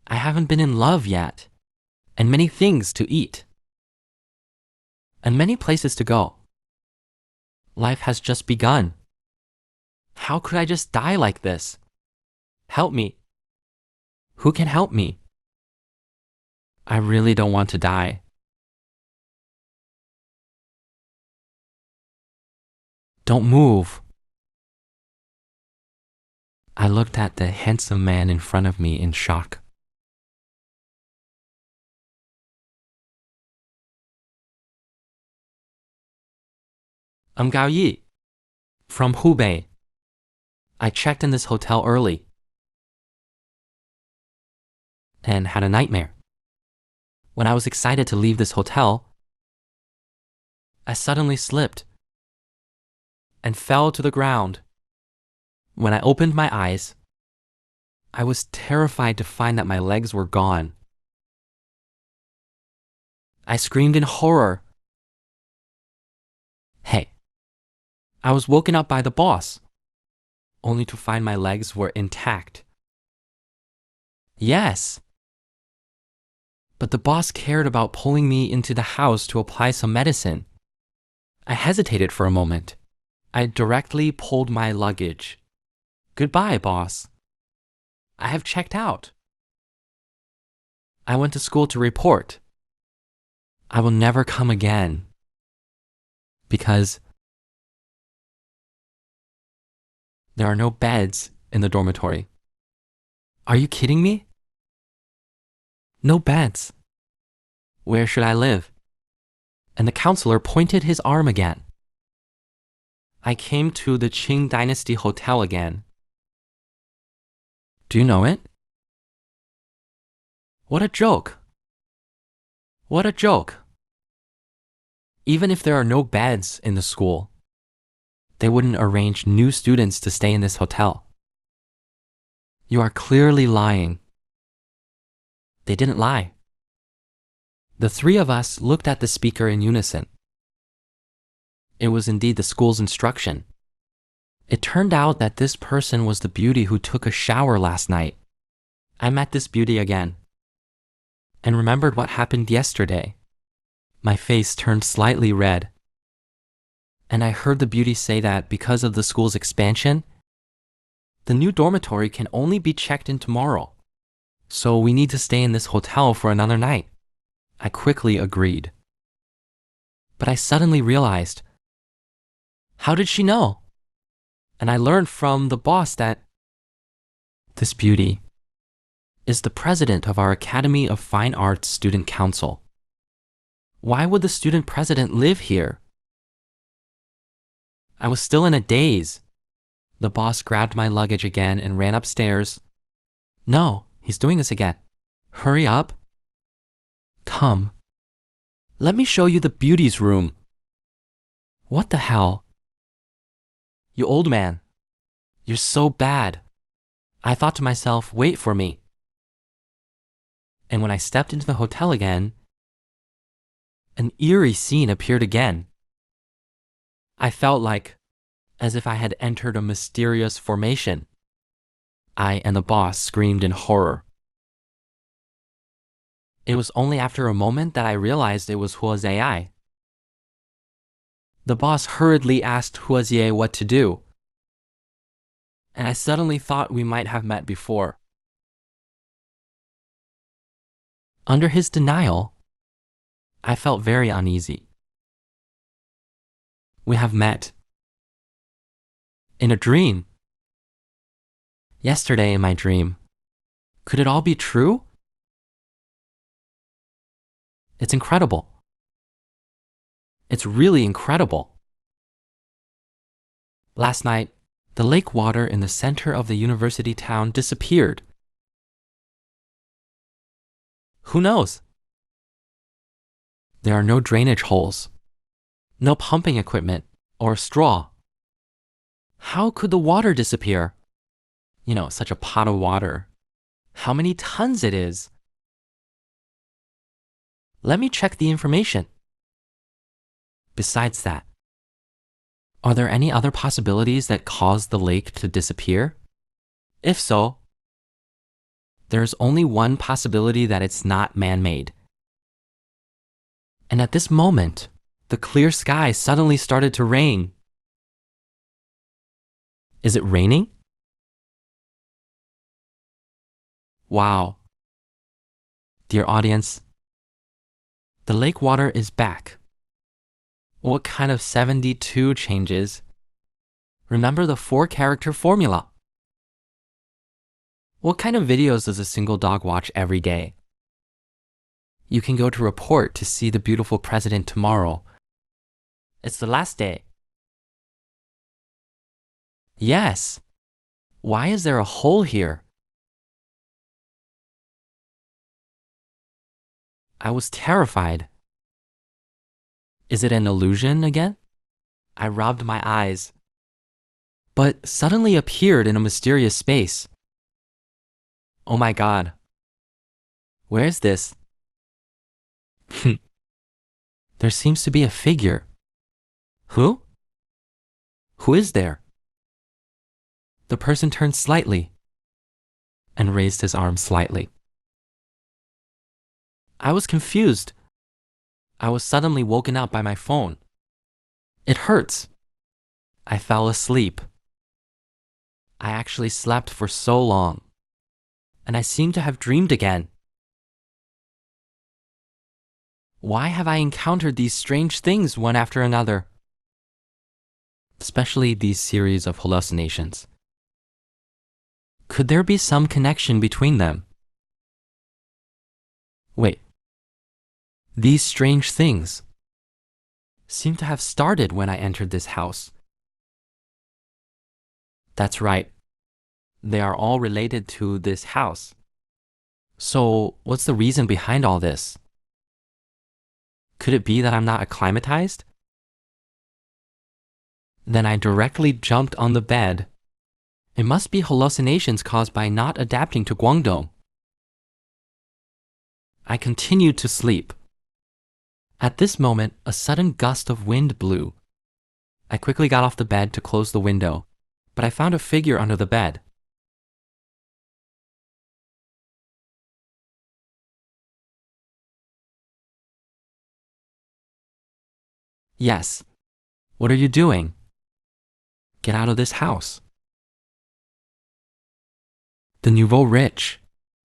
I haven't been in love yet, and many things to eat, and many places to go. Life has just begun. How could I just die like this? Help me. Who can help me? I really don't want to die. Don't move. I looked at the handsome man in front of me in shock. I'm Gao Yi, from Hubei. I checked in this hotel early and had a nightmare. When I was excited to leave this hotel, I suddenly slipped and fell to the ground. When I opened my eyes, I was terrified to find that my legs were gone. I screamed in horror. Hey, I was woken up by the boss, only to find my legs were intact. Yes, but the boss cared about pulling me into the house to apply some medicine. I hesitated for a moment. I directly pulled my luggage. Goodbye, boss. I have checked out. I went to school to report. I will never come again. Because there are no beds in the dormitory. Are you kidding me? No beds. Where should I live? And the counselor pointed his arm again. I came to the Qing Dynasty Hotel again. Do you know it? What a joke. What a joke. Even if there are no beds in the school, they wouldn't arrange new students to stay in this hotel. You are clearly lying. They didn't lie. The three of us looked at the speaker in unison. It was indeed the school's instruction. It turned out that this person was the beauty who took a shower last night. I met this beauty again and remembered what happened yesterday. My face turned slightly red, and I heard the beauty say that because of the school's expansion, the new dormitory can only be checked in tomorrow, so we need to stay in this hotel for another night. I quickly agreed. But I suddenly realized, how did she know? And I learned from the boss that this beauty is the president of our Academy of Fine Arts Student Council. Why would the student president live here? I was still in a daze. The boss grabbed my luggage again and ran upstairs. No, he's doing this again. Hurry up. Come. Let me show you the beauty's room. What the hell? You old man. You're so bad. I thought to myself, wait for me. And when I stepped into the hotel again, an eerie scene appeared again. I felt like as if I had entered a mysterious formation. I and the boss screamed in horror. It was only after a moment that I realized it was Huaziai. The boss hurriedly asked Huaziai what to do, and I suddenly thought we might have met before. Under his denial, I felt very uneasy. We have met. In a dream. Yesterday in my dream. Could it all be true? It's incredible. It's really incredible. Last night, the lake water in the center of the university town disappeared. Who knows? There are no drainage holes, no pumping equipment or straw. How could the water disappear? You know, such a pot of water. How many tons it is? Let me check the information. Besides that, are there any other possibilities that caused the lake to disappear? If so, There's only one possibility that it's not man-made. And at this moment, the clear sky suddenly started to rain. Is it raining? Wow. Dear audience, the lake water is back. What kind of 72 changes? Remember the 4-character formula. What kind of videos does a single dog watch every day? You can go to report to see the beautiful president tomorrow. It's the last day. Yes. Why is there a hole here? I was terrified. Is it an illusion again? I rubbed my eyes, but suddenly appeared in a mysterious space. Oh my God. Where is this? There seems to be a figure. Who? Who is there? The person turned slightly and raised his arm slightly. I was confused. I was suddenly woken up by my phone. It hurts. I fell asleep. I actually slept for so long, and I seem to have dreamed again. Why have I encountered these strange things one after another? Especially these series of hallucinations. Could there be some connection between them? Wait. These strange things seem to have started when I entered this house. That's right. They are all related to this house. So, what's the reason behind all this? Could it be that I'm not acclimatized? Then I directly jumped on the bed. It must be hallucinations caused by not adapting to Guangdong. I continued to sleep. At this moment, a sudden gust of wind blew. I quickly got off the bed to close the window, but I found a figure under the bed. Yes. What are you doing? Get out of this house. The nouveau rich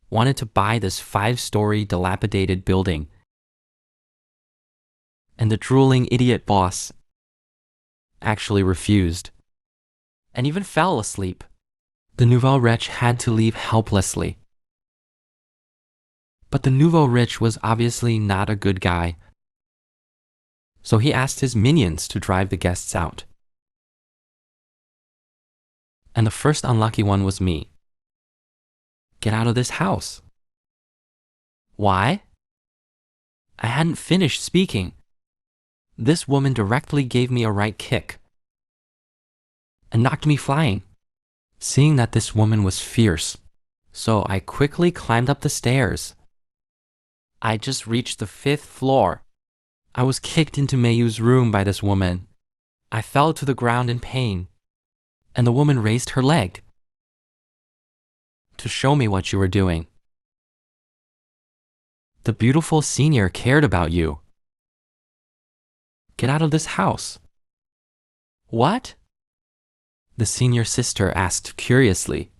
wanted to buy this 5-story dilapidated building. And the drooling idiot boss actually refused and even fell asleep. The nouveau rich had to leave helplessly. But the nouveau rich was obviously not a good guy. So he asked his minions to drive the guests out. And the first unlucky one was me. Get out of this house. Why? I hadn't finished speaking. This woman directly gave me a right kick and knocked me flying. Seeing that this woman was fierce, so I quickly climbed up the stairs. I just reached the 5th floor. I was kicked into Meiyu's room by this woman. I fell to the ground in pain, and the woman raised her leg to show me what you were doing. The beautiful senior cared about you. Get out of this house. What? The senior sister asked curiously.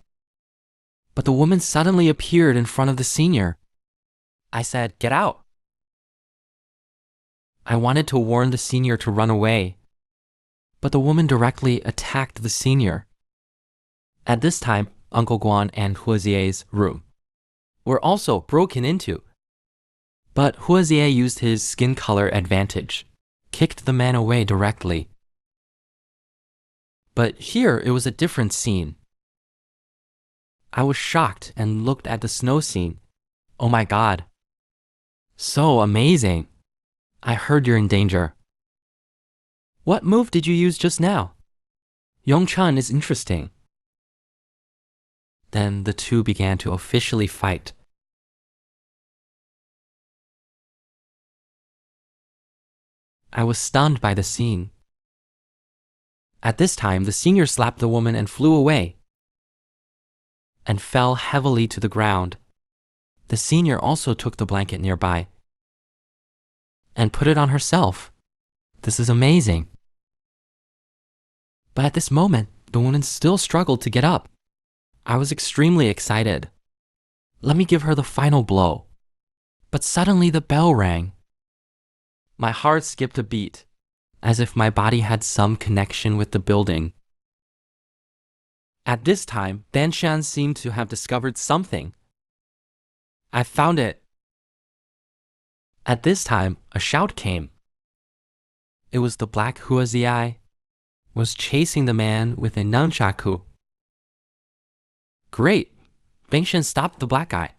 But the woman suddenly appeared in front of the senior. I said, get out. I wanted to warn the senior to run away, but the woman directly attacked the senior. At this time, Uncle Guan and Huazie's room were also broken into. But Huazie used his skin color advantage, kicked the man away directly. But here it was a different scene. I was shocked and looked at the snow scene. Oh my God. So amazing. I heard you're in danger. What move did you use just now? Yongchun is interesting. Then the two began to officially fight. I was stunned by the scene. At this time, the senior slapped the woman and flew away and fell heavily to the ground. The senior also took the blanket nearby and put it on herself. This is amazing. But at this moment, the woman still struggled to get up. I was extremely excited. Let me give her the final blow. But suddenly the bell rang. My heart skipped a beat, as if my body had some connection with the building. At this time, Banshan seemed to have discovered something. I found it. At this time, a shout came. It was the black Huaziai was chasing the man with a nunchaku. Great! Bangshan stopped the black guy.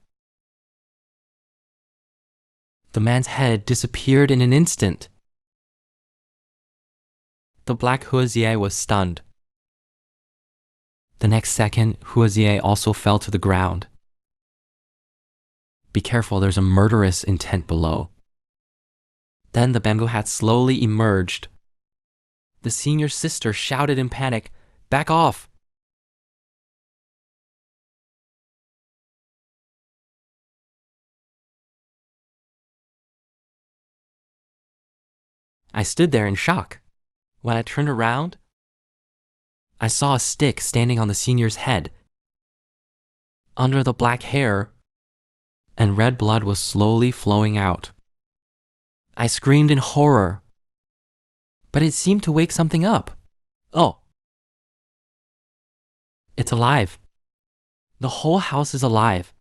The man's head disappeared in an instant. The black Huaziai was stunned. The next second, Huaziai also fell to the ground. Be careful, there's a murderous intent below. Then the bamboo hat slowly emerged. The senior sister shouted in panic, "Back off!" I stood there in shock. When I turned around, I saw a stick standing on the senior's head. Under the black hair, and red blood was slowly flowing out. I screamed in horror, but it seemed to wake something up. Oh, it's alive. The whole house is alive.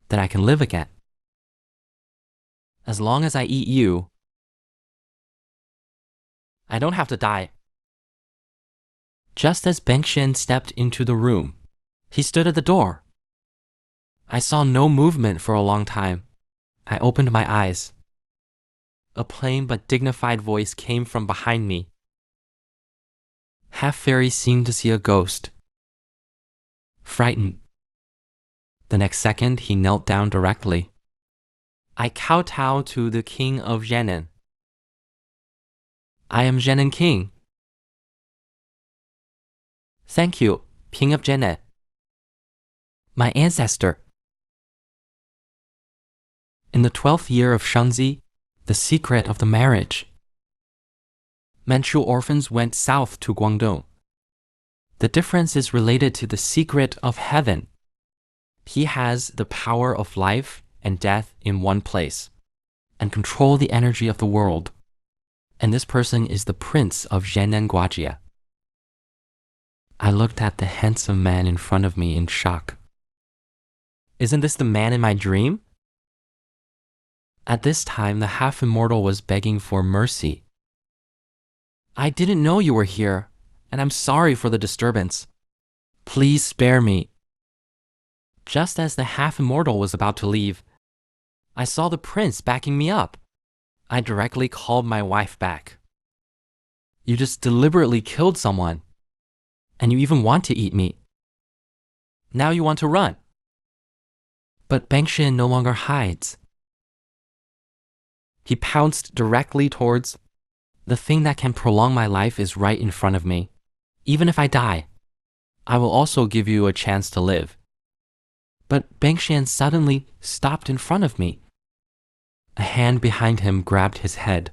Then I can live again. As long as I eat you, I don't have to die. Just as Bangshan stepped into the room, he stood at the door. I saw no movement for a long time. I opened my eyes. A plain but dignified voice came from behind me. Half Fairy seemed to see a ghost. Frightened. The next second, he knelt down directly. I kowtow to the king of Zhenan. I am Zhenan king. Thank you, king of Zhenan. My ancestor. In the 12th year of Shangzi, the secret of the marriage. Manchu orphans went south to Guangdong. The difference is related to the secret of heaven. He has the power of life and death in one place, and control the energy of the world. And this person is the prince of Zhenan Guajia. I looked at the handsome man in front of me in shock. Isn't this the man in my dream? At this time, the half-immortal was begging for mercy. I didn't know you were here, and I'm sorry for the disturbance. Please spare me. Just as the half-immortal was about to leave, I saw the prince backing me up. I directly called my wife back. You just deliberately killed someone, and you even want to eat me. Now you want to run. But Bangshan no longer hides. He pounced directly towards the thing that can prolong my life is right in front of me. Even if I die, I will also give you a chance to live. But Bangshan suddenly stopped in front of me. A hand behind him grabbed his head.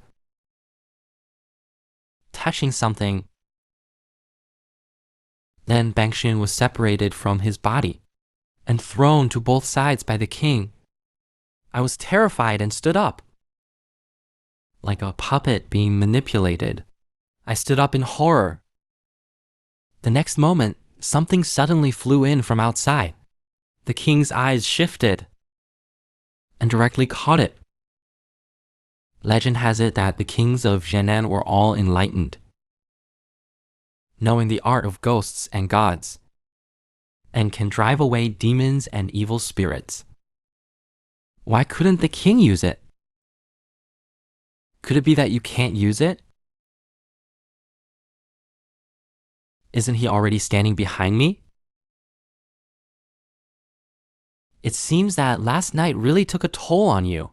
Touching something. Then Bangshan was separated from his body and thrown to both sides by the king. I was terrified and stood up. Like a puppet being manipulated, I stood up in horror. The next moment, something suddenly flew in from outside. The king's eyes shifted and directly caught it. Legend has it that the kings of Zhenan were all enlightened, knowing the art of ghosts and gods, and can drive away demons and evil spirits. Why couldn't the king use it? Could it be that you can't use it? Isn't he already standing behind me? It seems that last night really took a toll on you.